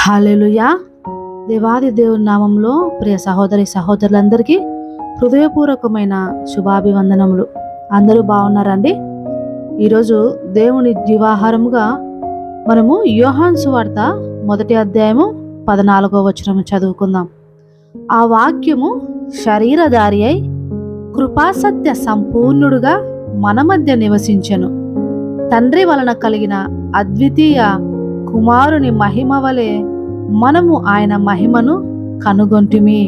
హల్లెలూయా. దేవాది దేవుని నామంలో ప్రియ సహోదరి సహోదరులందరికీ హృదయపూర్వకమైన శుభాభివందనములు. అందరూ బాగున్నారండి? ఈరోజు దేవుని జీవాహారముగా మనము యోహాను సువార్త 1వ అధ్యాయము 14వ వచనము చదువుకుందాం. ఆ వాక్యము శరీరధారి అయి కృపాసత్య సంపూర్ణుడుగా మన మధ్య నివసించెను. తండ్రి వలన కలిగిన అద్వితీయ కుమారుని మహిమ వలె మనము ఆయన మహిమను కనుగొంటిమి.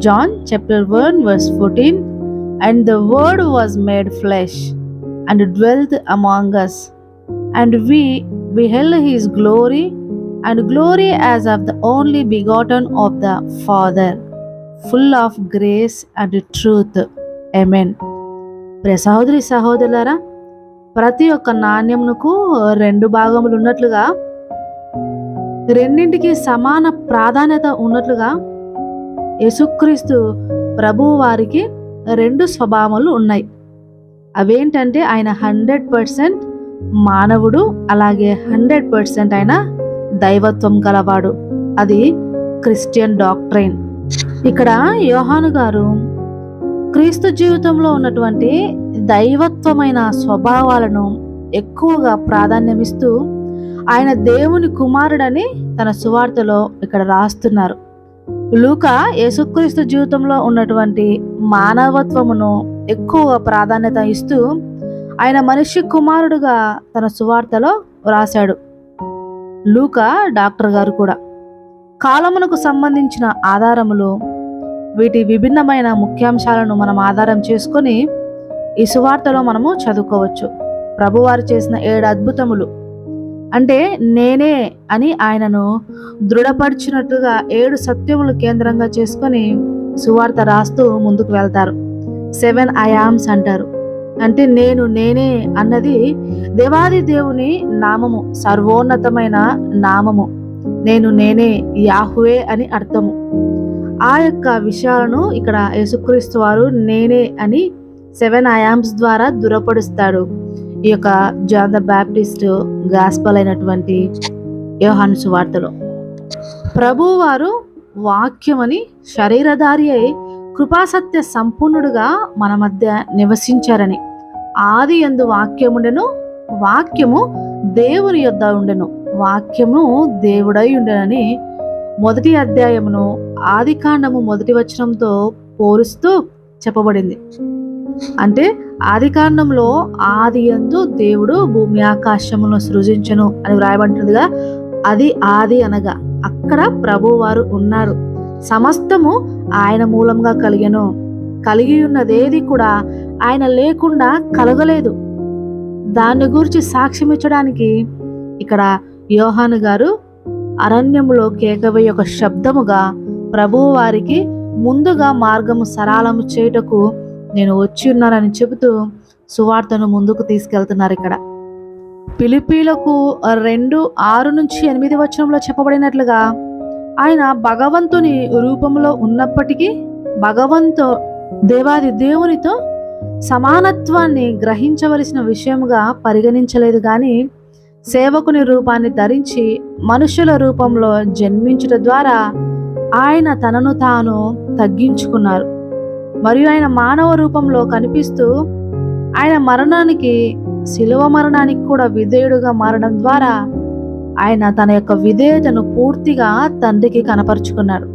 John chapter 1 verse 14. And the word was made flesh and dwelt among us, and we beheld his glory, and glory as of the only begotten of the Father, full of grace and truth. Amen. ప్రియ సహోదరి సహోదరులారా, ప్రతి ఒక్క నాణ్యమునకు రెండు భాగములు ఉన్నట్లుగా, రెండింటికి సమాన ప్రాధాన్యత ఉన్నట్లుగా యేసుక్రీస్తు ప్రభువు వారికి రెండు స్వభావములు ఉన్నాయి. అవేంటంటే ఆయన 100% మానవుడు, అలాగే 100% ఆయన దైవత్వం గలవాడు. అది క్రిస్టియన్ డాక్ట్రైన్. ఇక్కడ యోహాను గారు క్రీస్తు జీవితంలో ఉన్నటువంటి దైవత్వమైన స్వభావాలను ఎక్కువగా ప్రాధాన్యమిస్తూ ఆయన దేవుని కుమారుడని తన సువార్తలో ఇక్కడ రాస్తున్నారు. లూకా యేసుక్రీస్తు జీవితంలో ఉన్నటువంటి మానవత్వమును ఎక్కువగా ప్రాధాన్యత ఇస్తూ ఆయన మనిషి కుమారుడుగా తన సువార్తలో రాశాడు. లూకా డాక్టర్ గారు కూడా కాలమునకు సంబంధించిన ఆధారములు, వీటి విభిన్నమైన ముఖ్యాంశాలను మనం ఆధారం చేసుకొని ఈ సువార్తలో మనము చదువుకోవచ్చు. ప్రభువారు చేసిన 7 అద్భుతములు అంటే నేనే అని ఆయనను దృఢపరిచినట్టుగా 7 సత్యములు కేంద్రంగా చేసుకొని సువార్త రాస్తూ ముందుకు వెళ్తారు. 7 ఐఆమ్స్ అంటారు. అంటే నేనే అన్నది దేవాది దేవుని నామము, సర్వోన్నతమైన నామము. నేనే యాహువే అని అర్థము. ఆ యొక్క విషయాలను ఇక్కడ యేసుక్రీస్తు వారు నేనే అని 7 ఐఆమ్స్ ద్వారా దృఢపరుస్తాడు. ఈ యొక్క జాన్ ద బ్యాప్టిస్ట్ గాస్పల్ అయినటువంటి యోహాను సువార్తలో ప్రభువు వారు వాక్యమని శరీరధారి అయి కృపాసత్య సంపూర్ణుడుగా మన మధ్య నివసించారని, ఆది యందు వాక్యముండెను, వాక్యము దేవుని యొద్ద ఉండెను, వాక్యము దేవుడై ఉండెనని 1వ అధ్యాయమును ఆదికాండము 1వ వచనంతో పోలుస్తూ చెప్పబడింది. అంటే ఆదికాండంలో ఆది యందు దేవుడు భూమి ఆకాశములను సృజించెను అని వ్రాయబడుతుందిగా, అది ఆది అనగా అక్కడ ప్రభువారు ఉన్నారు. సమస్తము ఆయన మూలంగా కలిగెను, కలిగి ఉన్నదేది కూడా ఆయన లేకుండా కలగలేదు. దాన్ని గురించి సాక్ష్యం ఇచ్చడానికి ఇక్కడ యోహాను గారు అరణ్యములో కేకవే ఒక శబ్దముగా ప్రభువు వారికి ముందుగా మార్గము సరళము చేయుటకు నేను వచ్చి ఉన్నానని చెబుతూ సువార్తను ముందుకు తీసుకెళ్తున్నారు. ఇక్కడ ఫిలిప్పీలకు 2:6-8 వచనంలో చెప్పబడినట్లుగా ఆయన భగవంతుని రూపంలో ఉన్నప్పటికీ దేవాది దేవునితో సమానత్వాన్ని గ్రహించవలసిన విషయముగా పరిగణించలేదు, కానీ సేవకుని రూపాన్ని ధరించి మనుషుల రూపంలో జన్మించుట ద్వారా ఆయన తనను తాను తగ్గించుకున్నారు. మరియు ఆయన మానవ రూపంలో కనిపిస్తూ ఆయన మరణానికి, శిలువ మరణానికి కూడా విధేయుడుగా మారడం ద్వారా ఆయన తన యొక్క విధేయతను పూర్తిగా తండ్రికి కనపరుచుకున్నాడు.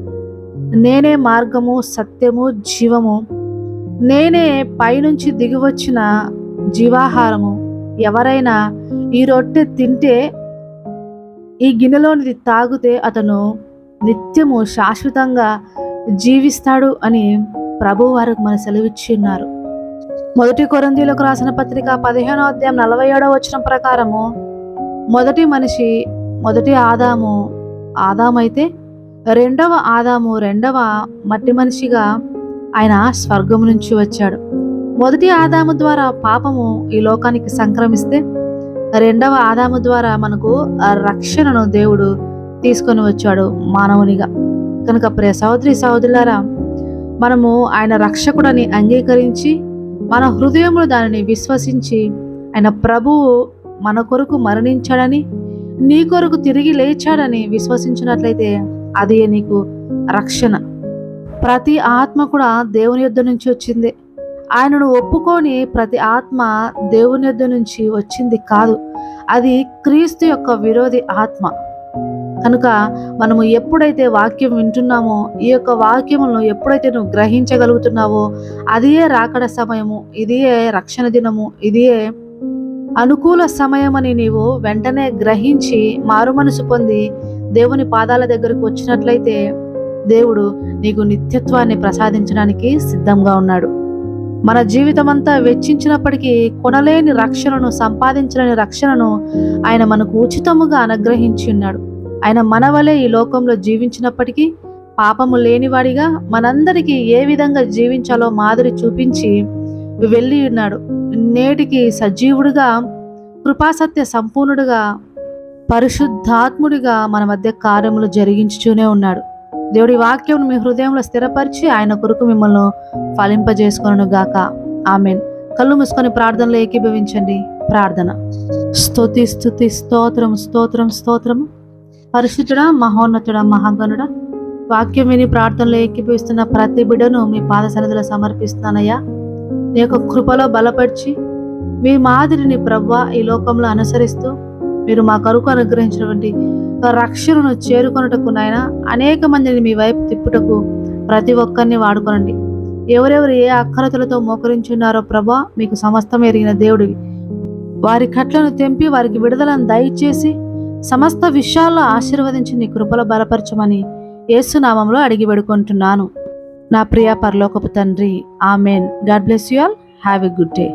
నేనే మార్గము, సత్యము, జీవము, నేనే పైనుంచి దిగివచ్చిన జీవాహారము. ఎవరైనా ఈ రొట్టె తింటే, ఈ గిన్నెలోనిది తాగితే అతను నిత్యము శాశ్వతంగా జీవిస్తాడు అని ప్రభువు వారికి మన సెలవిచ్చి ఉన్నారు. 1 కొరింథీయులకు రాసిన పత్రిక 15వ అధ్యాయం 47వ వచనం ప్రకారము మొదటి మనిషి, మొదటి ఆదామైతే రెండవ ఆదాము, రెండవ మట్టి మనిషిగా ఆయన స్వర్గం నుంచి వచ్చాడు. మొదటి ఆదాము ద్వారా పాపము ఈ లోకానికి సంక్రమిస్తే, రెండవ ఆదాము ద్వారా మనకు రక్షణను దేవుడు తీసుకొని వచ్చాడు మానవునిగా. కనుక ప్రియ సహోదరి సహోదరులారా, మనము ఆయన రక్షకుడని అంగీకరించి మన హృదయంలో దానిని విశ్వసించి ఆయన ప్రభువు మన కొరకు మరణించాడని, నీ కొరకు తిరిగి లేచాడని విశ్వసించినట్లయితే అది నీకు రక్షణ. ప్రతి ఆత్మ కూడా దేవుని యొద్ద నుంచి వచ్చింది. ఆయనను ఒప్పుకొని ప్రతి ఆత్మ దేవుని యొద్ద నుంచి వచ్చింది కాదు, అది క్రీస్తు యొక్క విరోధి ఆత్మ. కనుక మనము ఎప్పుడైతే వాక్యం వింటున్నామో, ఈ యొక్క వాక్యములను ఎప్పుడైతే నువ్వు గ్రహించగలుగుతున్నావో, అదియే రాకడ సమయము, ఇదియే రక్షణ దినము, ఇదియే అనుకూల సమయమని నీవు వెంటనే గ్రహించి మారు మనసు పొంది దేవుని పాదాల దగ్గరకు వచ్చినట్లయితే దేవుడు నీకు నిత్యత్వాన్ని ప్రసాదించడానికి సిద్ధంగా ఉన్నాడు. మన జీవితం అంతా వెచ్చించినప్పటికీ కొనలేని రక్షణను, సంపాదించలేని రక్షణను ఆయన మనకు ఉచితముగా అనుగ్రహించి ఉన్నాడు. ఆయన మన వలె ఈ లోకంలో జీవించినప్పటికీ పాపము లేనివాడిగా మనందరికీ ఏ విధంగా జీవించాలో మాదిరి చూపించి వెళ్ళి ఉన్నాడు. నేటికి సజీవుడిగా, కృపాసత్య సంపూర్ణుడిగా, పరిశుద్ధాత్ముడిగా మన మధ్య కార్యములు జరిగించుతూనే ఉన్నాడు. దేవుడి వాక్యం మీ హృదయంలో స్థిరపరిచి ఆయన కొరకు మిమ్మల్ని ఫలింపజేసుకొను గాక. ఆమెన్. కళ్ళు మూసుకొని ప్రార్థనలో ఏకీభవించండి. ప్రార్థన. స్తుతి స్తుతి స్తోత్రం స్తోత్రం స్తోత్రం. పరిశుద్ధుడా, మహోన్నతుడా, మహాగణుడా, వాక్యం విని ప్రార్థనలో ఏకీభవిస్తున్న ప్రతి బిడ్డను మీ పాద సన్నిధిలో సమర్పిస్తున్నానయ్యా. నీ యొక్క కృపలో బలపరిచి మీ మాదిరిని ప్రభువా ఈ లోకంలో అనుసరిస్తూ మీరు మా కొరకు అనుగ్రహించినటువంటి రక్షణను చేరుకొనుటకు నాయన అనేక మందిని మీ వైపు తిప్పుటకు ప్రతి ఒక్కరిని వాడుకోనండి. ఎవరెవరు ఏ అక్కరతలతో మోకరించున్నారో ప్రభా, మీకు సమస్తం ఎరిగిన దేవుడివి. వారి కట్లను తెంపి వారికి విడుదలను దయచేసి సమస్త విషయాల్లో ఆశీర్వదించి నీ కృపలో బలపరచమని యేసు నామంలో అడిగి వేడుకుంటున్నాను నా ప్రియ పరలోకపు తండ్రి. Amen. God bless you all. Have a good day.